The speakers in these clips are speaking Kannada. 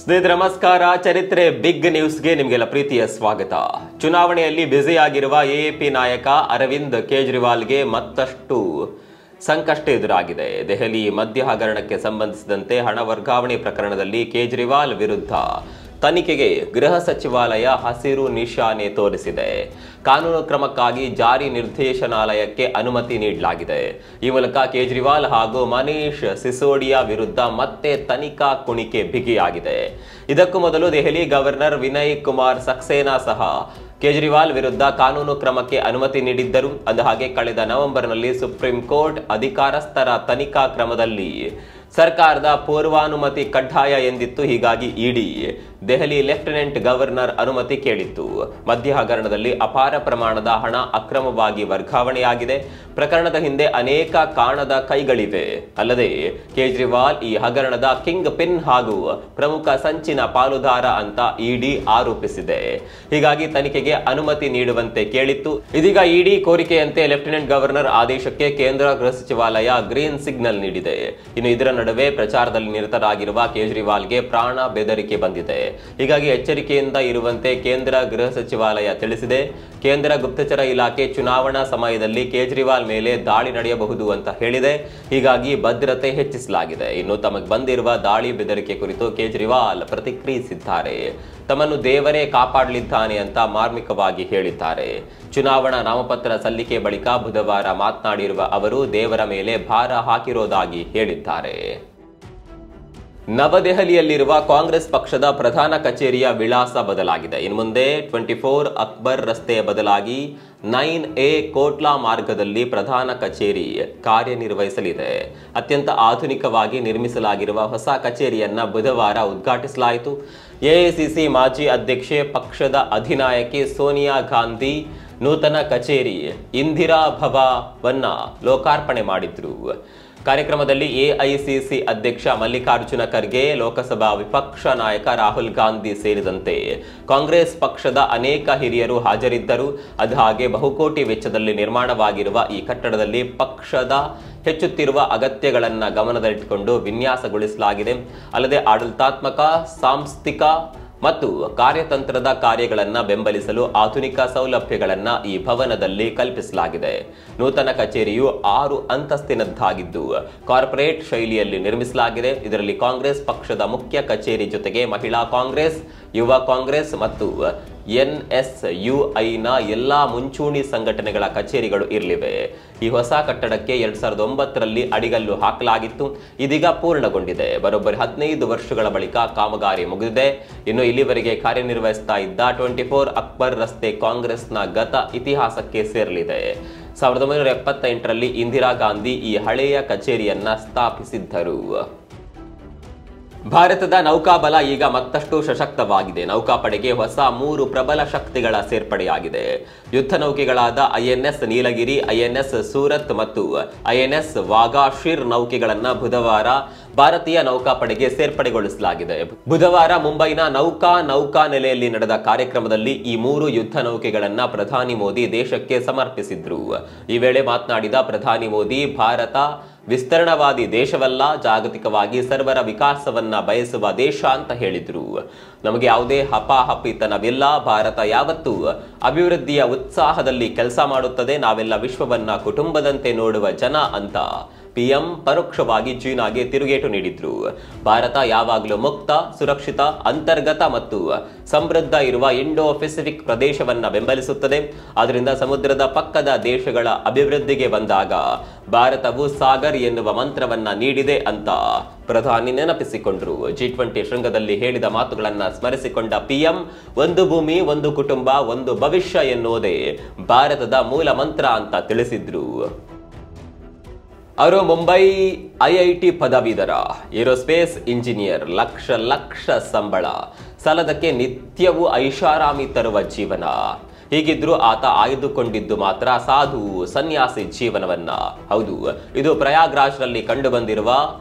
ಸ್ನೇಹಿತರೆ ನಮಸ್ಕಾರ. ಚರಿತ್ರೆ ಬಿಗ್ ನ್ಯೂಸ್ಗೆ ನಿಮಗೆಲ್ಲ ಪ್ರೀತಿಯ ಸ್ವಾಗತ. ಚುನಾವಣೆಯಲ್ಲಿ ಬ್ಯುಸಿಯಾಗಿರುವ ಎಎಪಿ ನಾಯಕ ಅರವಿಂದ್ ಕೇಜ್ರಿವಾಲ್ಗೆ ಮತ್ತಷ್ಟು ಸಂಕಷ್ಟ ಎದುರಾಗಿದೆ. ದೆಹಲಿ ಮದ್ಯ ಹಗರಣಕ್ಕೆ ಸಂಬಂಧಿಸಿದಂತೆ ಹಣ ವರ್ಗಾವಣೆ ಪ್ರಕರಣದಲ್ಲಿ ಕೇಜ್ರಿವಾಲ್ ವಿರುದ್ಧ ತನಿಖೆಗೆ ಗೃಹ ಸಚಿವಾಲಯ ಹಸಿರು ನಿಶಾನೆ ತೋರಿಸಿದೆ. ಕಾನೂನು ಕ್ರಮಕ್ಕಾಗಿ ಜಾರಿ ನಿರ್ದೇಶನಾಲಯಕ್ಕೆ ಅನುಮತಿ ನೀಡಲಾಗಿದೆ. ಈ ಮೂಲಕ ಕೇಜ್ರಿವಾಲ್ ಹಾಗೂ ಮನೀಶ್ ಸಿಸೋಡಿಯಾ ವಿರುದ್ಧ ಮತ್ತೆ ತನಿಖಾ ಕುಣಿಕೆ ಬಿಗಿಯಾಗಿದೆ. ಇದಕ್ಕೂ ಮೊದಲು ದೆಹಲಿ ಗವರ್ನರ್ ವಿನಯ್ ಕುಮಾರ್ ಸಕ್ಸೇನಾ ಸಹ ಕೇಜ್ರಿವಾಲ್ ವಿರುದ್ಧ ಕಾನೂನು ಕ್ರಮಕ್ಕೆ ಅನುಮತಿ ನೀಡಿದ್ದರು. ಅಂದಹಾಗೆ ಕಳೆದ ನವೆಂಬರ್ನಲ್ಲಿ ಸುಪ್ರೀಂ ಕೋರ್ಟ್ ಅಧಿಕಾರಸ್ಥರ ತನಿಖಾ ಕ್ರಮದಲ್ಲಿ ಸರ್ಕಾರದ ಪೂರ್ವಾನುಮತಿ ಕಡ್ಡಾಯ ಎಂದಿತ್ತು. ಹೀಗಾಗಿ ಇಡಿ ದೆಹಲಿ ಲೆಫ್ಟಿನೆಂಟ್ ಗವರ್ನರ್ ಅನುಮತಿ ಕೇಳಿತ್ತು. ಮದ್ಯ ಹಗರಣದಲ್ಲಿ ಅಪಾರ ಪ್ರಮಾಣದ ಹಣ ಅಕ್ರಮವಾಗಿ ವರ್ಗಾವಣೆಯಾಗಿದೆ. ಪ್ರಕರಣದ ಹಿಂದೆ ಅನೇಕ ಕಾಣದ ಕೈಗಳಿವೆ. ಅಲ್ಲದೆ ಕೇಜ್ರಿವಾಲ್ ಈ ಹಗರಣದ ಕಿಂಗ್ ಪಿನ್ ಹಾಗೂ ಪ್ರಮುಖ ಸಂಚಿನ ಪಾಲುದಾರ ಅಂತ ಇಡಿ ಆರೋಪಿಸಿದೆ. ಹೀಗಾಗಿ ತನಿಖೆಗೆ ಅನುಮತಿ ನೀಡುವಂತೆ ಕೇಳಿತ್ತು. ಇದೀಗ ಇಡಿ ಕೋರಿಕೆಯಂತೆ ಲೆಫ್ಟಿನೆಂಟ್ ಗವರ್ನರ್ ಆದೇಶಕ್ಕೆ ಕೇಂದ್ರ ಗೃಹ ಸಚಿವಾಲಯ ಗ್ರೀನ್ ಸಿಗ್ನಲ್ ನೀಡಿದೆ. ಇನ್ನು ಇದರ ನಡುವೆ ಪ್ರಚಾರದಲ್ಲಿ ನಿರತರಾಗಿರುವ ಕೇಜ್ರಿವಾಲ್ಗೆ ಪ್ರಾಣ ಬೆದರಿಕೆ ಬಂದಿದೆ. ಹೀಗಾಗಿ ಎಚ್ಚರಿಕೆಯಿಂದ ಇರುವಂತೆ ಕೇಂದ್ರ ಗೃಹ ಸಚಿವಾಲಯ ತಿಳಿಸಿದೆ. ಕೇಂದ್ರ ಗುಪ್ತಚರ ಇಲಾಖೆ ಚುನಾವಣಾ ಸಮಯದಲ್ಲಿ ಕೇಜ್ರಿವಾಲ್ ಮೇಲೆ ದಾಳಿ ನಡೆಯಬಹುದು ಅಂತ ಹೇಳಿದೆ. ಹೀಗಾಗಿ ಭದ್ರತೆ ಹೆಚ್ಚಿಸಲಾಗಿದೆ. ಇನ್ನು ತಮಗೆ ಬಂದಿರುವ ದಾಳಿ ಬೆದರಿಕೆ ಕುರಿತು ಕೇಜ್ರಿವಾಲ್ ಪ್ರತಿಕ್ರಿಯಿಸಿದ್ದಾರೆ. ತಮ್ಮನ್ನು ದೇವರೇ ಕಾಪಾಡಲಿದ್ದಾನೆ ಅಂತ ಮಾರ್ಮಿಕವಾಗಿ ಹೇಳಿದ್ದಾರೆ. ಚುನಾವಣಾ ನಾಮಪತ್ರ ಸಲ್ಲಿಕೆ ಬಳಿಕ ಬುಧವಾರ ಮಾತನಾಡಿರುವ ಅವರು ದೇವರ ಮೇಲೆ ಭಾರ ಹಾಕಿರೋದಾಗಿ ಹೇಳಿದ್ದಾರೆ. ನವದೆಹಲಿಯಲ್ಲಿರುವ ಕಾಂಗ್ರೆಸ್ ಪಕ್ಷದ ಪ್ರಧಾನ ಕಚೇರಿಯ ವಿಳಾಸ ಬದಲಾಗಿದೆ. ಇನ್ನು ಮುಂದೆ 24 ಅಕ್ಬರ್ ರಸ್ತೆಯ ಬದಲಾಗಿ 9A ಕೋಟ್ಲಾ ಮಾರ್ಗದಲ್ಲಿ ಪ್ರಧಾನ ಕಚೇರಿ ಕಾರ್ಯನಿರ್ವಹಿಸಲಿದೆ. ಅತ್ಯಂತ ಆಧುನಿಕವಾಗಿ ನಿರ್ಮಿಸಲಾಗಿರುವ ಹೊಸ ಕಚೇರಿಯನ್ನ ಬುಧವಾರ ಉದ್ಘಾಟಿಸಲಾಯಿತು. ಎಐಸಿಸಿ ಮಾಜಿ ಅಧ್ಯಕ್ಷೆ, ಪಕ್ಷದ ಅಧಿನಾಯಕಿ ಸೋನಿಯಾ ಗಾಂಧಿ ನೂತನ ಕಚೇರಿ ಇಂದಿರಾ ಭವನವನ್ನ ಲೋಕಾರ್ಪಣೆ ಮಾಡಿದ್ರು. ಕಾರ್ಯಕ್ರಮದಲ್ಲಿ ಎಐಸಿಸಿ ಅಧ್ಯಕ್ಷ ಮಲ್ಲಿಕಾರ್ಜುನ ಖರ್ಗೆ, ಲೋಕಸಭಾ ವಿಪಕ್ಷ ನಾಯಕ ರಾಹುಲ್ ಗಾಂಧಿ ಸೇರಿದಂತೆ ಕಾಂಗ್ರೆಸ್ ಪಕ್ಷದ ಅನೇಕ ಹಿರಿಯರು ಹಾಜರಿದ್ದರು. ಅದಾಗೆ ಬಹುಕೋಟಿ ವೆಚ್ಚದಲ್ಲಿ ನಿರ್ಮಾಣವಾಗಿರುವ ಈ ಕಟ್ಟಡದಲ್ಲಿ ಪಕ್ಷದ ಹೆಚ್ಚುತ್ತಿರುವ ಅಗತ್ಯಗಳನ್ನು ಗಮನದಲ್ಲಿಟ್ಟುಕೊಂಡು ವಿನ್ಯಾಸಗೊಳಿಸಲಾಗಿದೆ. ಅಲ್ಲದೆ ಆಡಳಿತಾತ್ಮಕ, ಸಾಂಸ್ಥಿಕ ಮತ್ತು ಕಾರ್ಯತಂತ್ರದ ಕಾರ್ಯಗಳನ್ನು ಬೆಂಬಲಿಸಲು ಆಧುನಿಕ ಸೌಲಭ್ಯಗಳನ್ನು ಈ ಭವನದಲ್ಲಿ ಕಲ್ಪಿಸಲಾಗಿದೆ. ನೂತನ ಕಚೇರಿಯು 6 ಅಂತಸ್ತಿನದ್ದಾಗಿದ್ದು ಕಾರ್ಪೊರೇಟ್ ಶೈಲಿಯಲ್ಲಿ ನಿರ್ಮಿಸಲಾಗಿದೆ. ಇದರಲ್ಲಿ ಕಾಂಗ್ರೆಸ್ ಪಕ್ಷದ ಮುಖ್ಯ ಕಚೇರಿ ಜೊತೆಗೆ ಮಹಿಳಾ ಕಾಂಗ್ರೆಸ್, ಯುವ ಕಾಂಗ್ರೆಸ್ ಮತ್ತು NSUIನ ಎಲ್ಲಾ ಮುಂಚೂಣಿ ಸಂಘಟನೆಗಳ ಕಚೇರಿಗಳು ಇರಲಿವೆ. ಈ ಹೊಸ ಕಟ್ಟಡಕ್ಕೆ 2009ರಲ್ಲಿ ಅಡಿಗಲ್ಲು ಹಾಕಲಾಗಿತ್ತು. ಇದೀಗ ಪೂರ್ಣಗೊಂಡಿದೆ. ಬರೋಬ್ಬರಿ 15 ವರ್ಷಗಳ ಬಳಿಕ ಕಾಮಗಾರಿ ಮುಗಿದಿದೆ. ಇನ್ನು ಇಲ್ಲಿವರೆಗೆ ಕಾರ್ಯನಿರ್ವಹಿಸ್ತಾ ಇದ್ದ 24 ಅಕ್ಬರ್ ರಸ್ತೆ ಕಾಂಗ್ರೆಸ್ನ ಗತ ಇತಿಹಾಸಕ್ಕೆ ಸೇರಲಿದೆ. 1978ರಲ್ಲಿ ಇಂದಿರಾ ಗಾಂಧಿ ಈ ಹಳೆಯ ಕಚೇರಿಯನ್ನ ಸ್ಥಾಪಿಸಿದ್ದರು. ಭಾರತದ ನೌಕಾಬಲ ಈಗ ಮತ್ತಷ್ಟು ಸಶಕ್ತವಾಗಿದೆ. ನೌಕಾಪಡೆಗೆ ಹೊಸ 3 ಪ್ರಬಲ ಶಕ್ತಿಗಳ ಸೇರ್ಪಡೆಯಾಗಿದೆ. ಯುದ್ಧ ನೌಕೆಗಳಾದ INS ನೀಲಗಿರಿ, INS ಸೂರತ್ ಮತ್ತು INS ವಾಗಾಶಿರ್ ನೌಕೆಗಳನ್ನ ಬುಧವಾರ ಭಾರತೀಯ ನೌಕಾಪಡೆಗೆ ಸೇರ್ಪಡೆಗೊಳಿಸಲಾಗಿದೆ. ಬುಧವಾರ ಮುಂಬೈನ ನೌಕಾ ನೆಲೆಯಲ್ಲಿ ನಡೆದ ಕಾರ್ಯಕ್ರಮದಲ್ಲಿ ಈ 3 ಯುದ್ಧ ನೌಕೆಗಳನ್ನ ಪ್ರಧಾನಿ ಮೋದಿ ದೇಶಕ್ಕೆ ಸಮರ್ಪಿಸಿದ್ರು. ಈ ವೇಳೆ ಮಾತನಾಡಿದ ಪ್ರಧಾನಿ ಮೋದಿ, ಭಾರತ ವಿಸ್ತರಣವಾದಿ ದೇಶವಲ್ಲ, ಜಾಗತಿಕವಾಗಿ ಸರ್ವರ ವಿಕಾಸವನ್ನ ಬಯಸುವ ದೇಶ ಅಂತ ಹೇಳಿದ್ರು. ನಮಗೆ ಯಾವುದೇ ಹಪಾಹಪಿತನವಿಲ್ಲ. ಭಾರತ ಯಾವತ್ತೂ ಅಭಿವೃದ್ಧಿಯ ಉತ್ಸಾಹದಲ್ಲಿ ಕೆಲಸ ಮಾಡುತ್ತದೆ. ನಾವೆಲ್ಲ ವಿಶ್ವವನ್ನ ಕುಟುಂಬದಂತೆ ನೋಡುವ ಜನ ಅಂತ PM ಪರೋಕ್ಷವಾಗಿ ಚೀನಾಗೆ ತಿರುಗೇಟು ನೀಡಿದ್ರು. ಭಾರತ ಯಾವಾಗಲೂ ಮುಕ್ತ, ಸುರಕ್ಷಿತ, ಅಂತರ್ಗತ ಮತ್ತು ಸಮೃದ್ಧ ಇರುವ ಇಂಡೋ ಪೆಸಿಫಿಕ್ ಪ್ರದೇಶವನ್ನ ಬೆಂಬಲಿಸುತ್ತದೆ. ಆದ್ದರಿಂದ ಸಮುದ್ರದ ಪಕ್ಕದ ದೇಶಗಳ ಅಭಿವೃದ್ಧಿಗೆ ಬಂದಾಗ ಭಾರತವು ಸಾಗರ್ ಎನ್ನುವ ಮಂತ್ರವನ್ನ ನೀಡಿದೆ ಅಂತ ಪ್ರಧಾನಿ ನೆನಪಿಸಿಕೊಂಡ್ರು. G20 ಶೃಂಗದಲ್ಲಿ ಹೇಳಿದ ಮಾತುಗಳನ್ನ ಸ್ಮರಿಸಿಕೊಂಡ PM, ಒಂದು ಭೂಮಿ, ಒಂದು ಕುಟುಂಬ, ಒಂದು ಭವಿಷ್ಯ ಎನ್ನುವುದೇ ಭಾರತದ ಮೂಲ ಮಂತ್ರ ಅಂತ ತಿಳಿಸಿದ್ರು. ಅವರು ಮುಂಬೈ IIT ಪದವೀಧರ, ಏರೋಸ್ಪೇಸ್ ಇಂಜಿನಿಯರ್, ಲಕ್ಷ ಸಂಬಳ, ಸಾಲದಕ್ಕೆ ನಿತ್ಯವೂ ಐಷಾರಾಮಿ ತರುವ ಜೀವನ. ಹೀಗಿದ್ರೂ ಆತ ಆಯ್ದುಕೊಂಡಿದ್ದು ಮಾತ್ರ ಸಾಧು ಸನ್ಯಾಸಿ ಜೀವನವನ್ನ. ಹೌದು, ಇದು ಪ್ರಯಾಗ್ರಾಜ್ನಲ್ಲಿ ಕಂಡು ಬಂದಿರುವ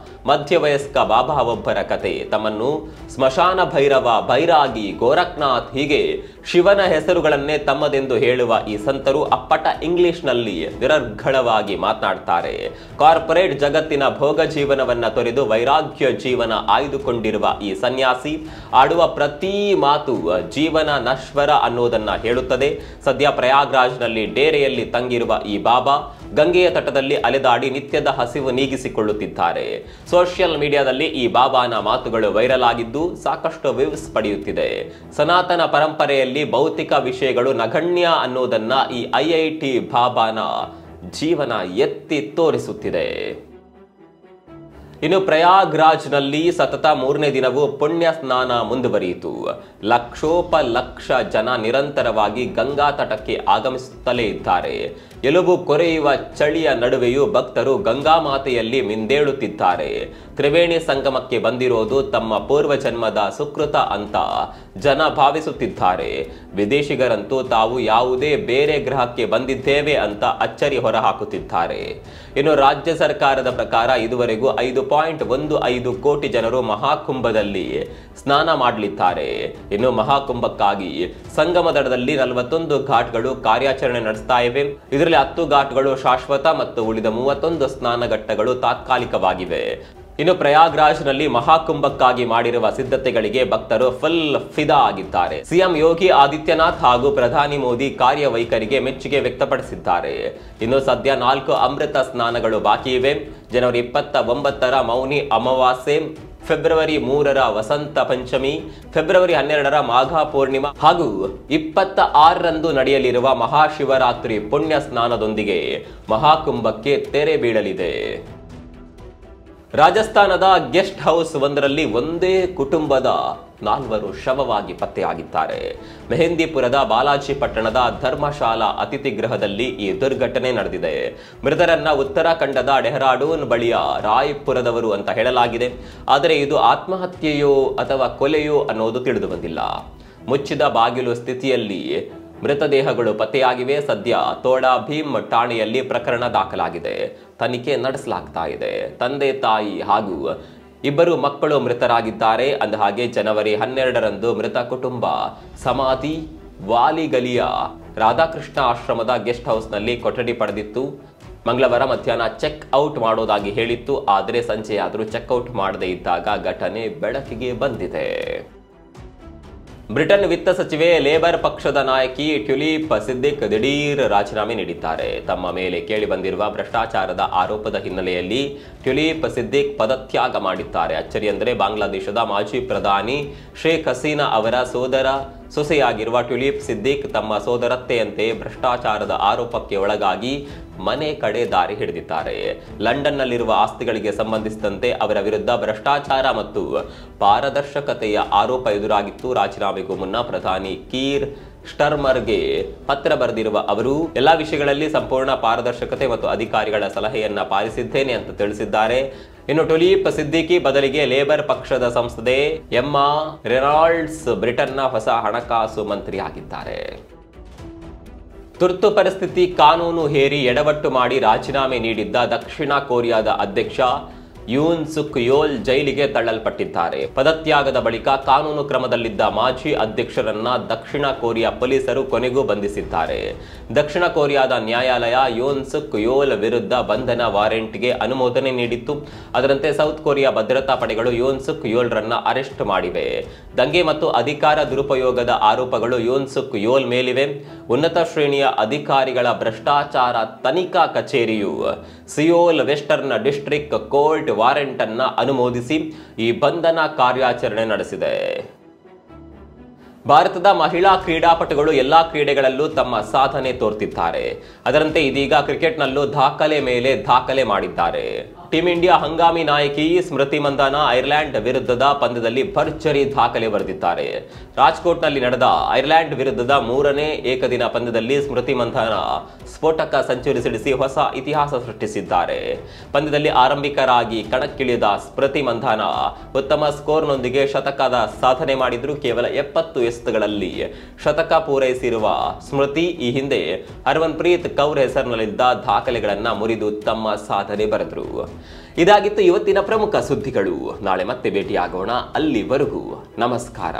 ಮಧ್ಯವಯಸ್ಕ ಬಾಬಾ ಒಬ್ಬರ ಕತೆ. ತಮ್ಮನ್ನು ಸ್ಮಶಾನ ಭೈರವ, ಬೈರಾಗಿ, ಗೋರಖ್ನಾಥ್ ಹೀಗೆ ಶಿವನ ಹೆಸರುಗಳನ್ನೇ ತಮ್ಮದೆಂದು ಹೇಳುವ ಈ ಸಂತರು ಅಪ್ಪಟ ಇಂಗ್ಲಿಷ್ನಲ್ಲಿ ನಿರರ್ಗಳವಾಗಿ ಮಾತನಾಡ್ತಾರೆ. ಕಾರ್ಪೊರೇಟ್ ಜಗತ್ತಿನ ಭೋಗ ಜೀವನವನ್ನ ತೊರೆದು ವೈರಾಗ್ಯ ಜೀವನ ಆಯ್ದುಕೊಂಡಿರುವ ಈ ಸನ್ಯಾಸಿ ಆಡುವ ಪ್ರತಿ ಮಾತು ಜೀವನ ನಶ್ವರ ಅನ್ನೋದನ್ನ ಹೇಳುತ್ತದೆ. ಸದ್ಯ ಪ್ರಯಾಗ್ರಾಜ್ನಲ್ಲಿ ಡೇರೆಯಲ್ಲಿ ತಂಗಿರುವ ಈ ಬಾಬಾ ಗಂಗೆಯ ತಟದಲ್ಲಿ ಅಲೆದಾಡಿ ನಿತ್ಯದ ಹಸಿವು ನೀಗಿಸಿಕೊಳ್ಳುತ್ತಿದ್ದಾರೆ. ಸೋಷಿಯಲ್ ಮೀಡಿಯಾದಲ್ಲಿ ಈ ಬಾಬಾನ ಮಾತುಗಳು ವೈರಲ್ ಆಗಿದ್ದು ಸಾಕಷ್ಟು ವ್ಯೂಸ್ ಪಡೆಯುತ್ತಿದೆ. ಸನಾತನ ಪರಂಪರೆಯಲ್ಲಿ ಭೌತಿಕ ವಿಷಯಗಳು ನಗಣ್ಯ ಅನ್ನೋದನ್ನ ಈ IIT ಬಾಬಾನ ಜೀವನ ಎತ್ತಿ ತೋರಿಸುತ್ತಿದೆ. ಇನ್ನು ಪ್ರಯಾಗ್ರಾಜ್ನಲ್ಲಿ ಸತತ 3ನೇ ದಿನವೂ ಪುಣ್ಯ ಸ್ನಾನ ಮುಂದುವರಿಯಿತು. ಲಕ್ಷೋಪಲಕ್ಷ ಜನ ನಿರಂತರವಾಗಿ ಗಂಗಾ ತಟಕ್ಕೆ ಆಗಮಿಸುತ್ತಲೇ ಇದ್ದಾರೆ. ಎಲುಬು ಕೊರೆಯುವ ಚಳಿಯ ನಡುವೆಯೂ ಭಕ್ತರು ಗಂಗಾ ಮಾತೆಯಲ್ಲಿ ಮಿಂದೇಳುತ್ತಿದ್ದಾರೆ. ತ್ರಿವೇಣಿ ಸಂಗಮಕ್ಕೆ ಬಂದಿರೋದು ತಮ್ಮ ಪೂರ್ವ ಜನ್ಮದ ಸುಕೃತ ಅಂತ ಜನ ಭಾವಿಸುತ್ತಿದ್ದಾರೆ. ವಿದೇಶಿಗರಂತೂ ತಾವು ಯಾವುದೇ ಬೇರೆ ಗ್ರಹಕ್ಕೆ ಬಂದಿದ್ದೇವೆ ಅಂತ ಅಚ್ಚರಿ ಹೊರಹಾಕುತ್ತಿದ್ದಾರೆ. ಇನ್ನು ರಾಜ್ಯ ಸರ್ಕಾರದ ಪ್ರಕಾರ ಇದುವರೆಗೂ 5.15 ಕೋಟಿ ಜನರು ಮಹಾಕುಂಭದಲ್ಲಿ ಸ್ನಾನ ಮಾಡಲಿದ್ದಾರೆ. ಇನ್ನು ಮಹಾಕುಂಭಕ್ಕಾಗಿ ಸಂಗಮ ದಡದಲ್ಲಿ 41 ಘಾಟ್ಗಳು ಕಾರ್ಯಾಚರಣೆ ನಡೆಸ್ತಾ ಇವೆ. ಇದರಲ್ಲಿ 10 ಘಾಟ್ಗಳು ಶಾಶ್ವತ ಮತ್ತು ಉಳಿದ 31 ಸ್ನಾನಘಟ್ಟಗಳು ತಾತ್ಕಾಲಿಕವಾಗಿವೆ. ಇನ್ನು ಪ್ರಯಾಗ್ರಾಜ್ನಲ್ಲಿ ಮಹಾಕುಂಭಕ್ಕಾಗಿ ಮಾಡಿರುವ ಸಿದ್ಧತೆಗಳಿಗೆ ಭಕ್ತರು ಫುಲ್ ಫಿದಾ ಆಗಿದ್ದಾರೆ. ಸಿಎಂ ಯೋಗಿ ಆದಿತ್ಯನಾಥ್ ಹಾಗೂ ಪ್ರಧಾನಿ ಮೋದಿ ಕಾರ್ಯವೈಖರಿಗೆ ಮೆಚ್ಚುಗೆ ವ್ಯಕ್ತಪಡಿಸಿದ್ದಾರೆ. ಇನ್ನು ಸದ್ಯ 4 ಅಮೃತ ಸ್ನಾನಗಳು ಬಾಕಿ ಇವೆ. ಜನವರಿ 29ರ ಮೌನಿ ಅಮಾವಾಸ್ಯೆ, ಫೆಬ್ರವರಿ 3ರ ವಸಂತ ಪಂಚಮಿ, ಫೆಬ್ರವರಿ 12ರ ಮಾಘ ಪೂರ್ಣಿಮಾ ಹಾಗೂ 26ರಂದು ನಡೆಯಲಿರುವ ಮಹಾಶಿವರಾತ್ರಿ ಪುಣ್ಯ ಸ್ನಾನದೊಂದಿಗೆ ಮಹಾಕುಂಭಕ್ಕೆ ತೆರೆ ಬೀಳಲಿದೆ. ರಾಜಸ್ಥಾನದ ಗೆಸ್ಟ್ ಹೌಸ್ ಒಂದರಲ್ಲಿ ಒಂದೇ ಕುಟುಂಬದ 4 ಶವವಾಗಿ ಪತ್ತೆಯಾಗಿದ್ದಾರೆ. ಮೆಹಂದಿಪುರದ ಬಾಲಾಜಿ ಪಟ್ಟಣದ ಧರ್ಮಶಾಲಾ ಅತಿಥಿ ಗೃಹದಲ್ಲಿ ಈ ದುರ್ಘಟನೆ ನಡೆದಿದೆ. ಮೃತರನ್ನ ಉತ್ತರಾಖಂಡದ ಡೆಹ್ರಾಡೂನ್ ಬಳಿಯ ರಾಯ್ಪುರದವರು ಅಂತ ಹೇಳಲಾಗಿದೆ. ಆದರೆ ಇದು ಆತ್ಮಹತ್ಯೆಯೋ ಅಥವಾ ಕೊಲೆಯೋ ಅನ್ನೋದು ತಿಳಿದು ಬಂದಿಲ್ಲ. ಮುಚ್ಚಿದ ಬಾಗಿಲು ಸ್ಥಿತಿಯಲ್ಲಿ ಮೃತದೇಹಗಳು ಪತ್ತೆಯಾಗಿವೆ. ಸದ್ಯ ತೋಡಾ ಭೀಮ್ ಠಾಣೆಯಲ್ಲಿ ಪ್ರಕರಣ ದಾಖಲಾಗಿದೆ. ತನಿಖೆ ನಡೆಸಲಾಗ್ತಾ ಇದೆ. ತಂದೆ, ತಾಯಿ ಹಾಗೂ 2 ಮಕ್ಕಳು ಮೃತರಾಗಿದ್ದಾರೆ. ಅಂದಹಾಗೆ ಜನವರಿ 12ರಂದು ಮೃತ ಕುಟುಂಬ ಸಮಾಧಿ ವಾಲಿಗಲಿಯ ರಾಧಾಕೃಷ್ಣ ಆಶ್ರಮದ ಗೆಸ್ಟ್ ಹೌಸ್ನಲ್ಲಿ ಕೊಠಡಿ ಪಡೆದಿತ್ತು. ಮಂಗಳವಾರ ಮಧ್ಯಾಹ್ನ ಚೆಕ್ ಔಟ್ ಮಾಡೋದಾಗಿ ಹೇಳಿತ್ತು. ಆದರೆ ಸಂಜೆಯಾದರೂ ಚೆಕ್ಔಟ್ ಮಾಡದೇ ಇದ್ದಾಗ ಘಟನೆ ಬೆಳಕಿಗೆ ಬಂದಿದೆ. ಬ್ರಿಟನ್ ವಿತ್ತ ಸಚಿವೆ ಲೇಬರ್ ಪಕ್ಷದ ನಾಯಕಿ ಟ್ಯುಲಿಪ್ ಸಿದ್ದಿಕ್ ದಿಢೀರ್ ರಾಜೀನಾಮೆ ನೀಡಿದ್ದಾರೆ. ತಮ್ಮ ಮೇಲೆ ಕೇಳಿ ಬಂದಿರುವ ಭ್ರಷ್ಟಾಚಾರದ ಆರೋಪದ ಹಿನ್ನೆಲೆಯಲ್ಲಿ ಟ್ಯುಲಿಪ್ ಸಿದ್ದಿಕ್ ಪದತ್ಯಾಗ ಮಾಡಿದ್ದಾರೆ. ಅಚ್ಚರಿ ಅಂದರೆ ಬಾಂಗ್ಲಾದೇಶದ ಮಾಜಿ ಪ್ರಧಾನಿ ಶೇಖ್ ಹಸೀನಾ ಅವರ ಸೋದರ ಸೊಸೆಯಾಗಿರುವ ಟ್ಯುಲಿಪ್ ಸಿದ್ದಿಕ್ ತಮ್ಮ ಸೋದರತ್ತೆಯಂತೆ ಭ್ರಷ್ಟಾಚಾರದ ಆರೋಪಕ್ಕೆ ಒಳಗಾಗಿ ಮನೆ ಕಡೆ ದಾರಿ ಹಿಡಿದಿದ್ದಾರೆ. ಲಂಡನ್ನಲ್ಲಿರುವ ಆಸ್ತಿಗಳಿಗೆ ಸಂಬಂಧಿಸಿದಂತೆ ಅವರ ವಿರುದ್ಧ ಭ್ರಷ್ಟಾಚಾರ ಮತ್ತು ಪಾರದರ್ಶಕತೆಯ ಆರೋಪ ಎದುರಾಗಿತ್ತು. ರಾಜೀನಾಮೆಗೂ ಮುನ್ನ ಪ್ರಧಾನಿ ಕೀರ್ ಸ್ಟರ್ಮರ್ಗೆ ಪತ್ರ ಬರೆದಿರುವ ಅವರು ಎಲ್ಲಾ ವಿಷಯಗಳಲ್ಲಿ ಸಂಪೂರ್ಣ ಪಾರದರ್ಶಕತೆ ಮತ್ತು ಅಧಿಕಾರಿಗಳ ಸಲಹೆಯನ್ನ ಪಾಲಿಸಿದ್ದೇನೆ ಅಂತ ತಿಳಿಸಿದ್ದಾರೆ. ಇನ್ನು ಟ್ಯುಲಿಪ್ ಸಿದ್ದಿಕಿ ಬದಲಿಗೆ ಲೇಬರ್ ಪಕ್ಷದ ಸಂಸದೆ ಎಮ್ಮಾ ರೆನಾಲ್ಡ್ಸ್ ಬ್ರಿಟನ್ನ ಹೊಸ ಹಣಕಾಸು ಮಂತ್ರಿ ಆಗಿದ್ದಾರೆ. ತುರ್ತು ಪರಿಸ್ಥಿತಿ ಕಾನೂನು ಹೇರಿ ಎಡವಟ್ಟು ಮಾಡಿ ರಾಜೀನಾಮೆ ನೀಡಿದ್ದ ದಕ್ಷಿಣ ಕೊರಿಯಾದ ಅಧ್ಯಕ್ಷ ಯೂನ್ ಸುಕ್ ಯೋಲ್ ಜೈಲಿಗೆ ತಳ್ಳಲ್ಪಟ್ಟಿದ್ದಾರೆ. ಪದತ್ಯಾಗದ ಬಳಿಕ ಕಾನೂನು ಕ್ರಮದಲ್ಲಿದ್ದ ಮಾಜಿ ಅಧ್ಯಕ್ಷರನ್ನ ದಕ್ಷಿಣ ಕೊರಿಯಾ ಪೊಲೀಸರು ಕೊನೆಗೂ ಬಂಧಿಸಿದ್ದಾರೆ. ದಕ್ಷಿಣ ಕೊರಿಯಾದ ನ್ಯಾಯಾಲಯ ಯೂನ್ ಸುಕ್ ಯೋಲ್ ವಿರುದ್ಧ ಬಂಧನ ವಾರೆಂಟ್ಗೆ ಅನುಮೋದನೆ ನೀಡಿತ್ತು. ಅದರಂತೆ ಸೌತ್ ಕೊರಿಯಾ ಭದ್ರತಾ ಪಡೆಗಳು ಯೂನ್ ಸುಕ್ ಯೋಲ್ರನ್ನ ಅರೆಸ್ಟ್ ಮಾಡಿವೆ. ದಂಗೆ ಮತ್ತು ಅಧಿಕಾರ ದುರುಪಯೋಗದ ಆರೋಪಗಳು ಯೂನ್ ಸುಕ್ ಯೋಲ್ ಮೇಲಿವೆ. ಉನ್ನತ ಶ್ರೇಣಿಯ ಅಧಿಕಾರಿಗಳ ಭ್ರಷ್ಟಾಚಾರ ತನಿಖಾ ಕಚೇರಿಯು Seoul western district court warrant ಅನ್ನ ಅನುಮೋದಿಸಿ ಈ ಬಂಧನ ಕಾರ್ಯಾಚರಣೆ ನಡೆಸಿದೆ. ಭಾರತದ ಮಹಿಳಾ ಕ್ರೀಡಾಪಟುಗಳು ಎಲ್ಲಾ ಕ್ರೀಡೆಗಳಲ್ಲೂ ತಮ್ಮ ಸಾಧನೆ ತೋರ್ತಿದ್ದಾರೆ. ಅದರಂತೆ ಇದೀಗ ಕ್ರಿಕೆಟ್ನಲ್ಲೂ ದಾಖಲೆ ಮೇಲೆ ದಾಖಲೆ ಮಾಡಿದ್ದಾರೆ. ಟೀಂ ಇಂಡಿಯಾ ಹಂಗಾಮಿ ನಾಯಕಿ ಸ್ಮೃತಿ ಮಂದಾನ ಐರ್ಲೆಂಡ್ ವಿರುದ್ಧದ ಪಂದ್ಯದಲ್ಲಿ ಭರ್ಜರಿ ದಾಖಲೆ ಬರೆದಿದ್ದಾರೆ. ರಾಜ್ಕೋಟ್ನಲ್ಲಿ ನಡೆದ ಐರ್ಲೆಂಡ್ ವಿರುದ್ಧದ 3ನೇ ಏಕದಿನ ಪಂದ್ಯದಲ್ಲಿ ಸ್ಮೃತಿ ಮಂದಾನ ಸ್ಫೋಟಕ ಸೆಂಚುರಿ ಸಿಡಿಸಿ ಹೊಸ ಇತಿಹಾಸ ಸೃಷ್ಟಿಸಿದ್ದಾರೆ. ಪಂದ್ಯದಲ್ಲಿ ಆರಂಭಿಕರಾಗಿ ಕಣಕ್ಕಿಳಿದ ಸ್ಮೃತಿ ಮಂದಾನ ಉತ್ತಮ ಸ್ಕೋರ್ನೊಂದಿಗೆ ಶತಕದ ಸಾಧನೆ ಮಾಡಿದ್ರು. ಕೇವಲ 70 ಎಸೆತಗಳಲ್ಲಿ ಶತಕ ಪೂರೈಸಿರುವ ಸ್ಮೃತಿ ಈ ಹಿಂದೆ ಹರ್ಮನ್ಪ್ರೀತ್ ಕೌರ್ ಹೆಸರಿನಲ್ಲಿದ್ದ ದಾಖಲೆಗಳನ್ನ ಮುರಿದು ತಮ್ಮ ಸಾಧನೆ ಬರೆದರು. ಇದಾಗಿತ್ತು ಇವತ್ತಿನ ಪ್ರಮುಖ ಸುದ್ದಿಗಳು. ನಾಳೆ ಮತ್ತೆ ಭೇಟಿಯಾಗೋಣ. ಅಲ್ಲಿವರೆಗೂ ನಮಸ್ಕಾರ.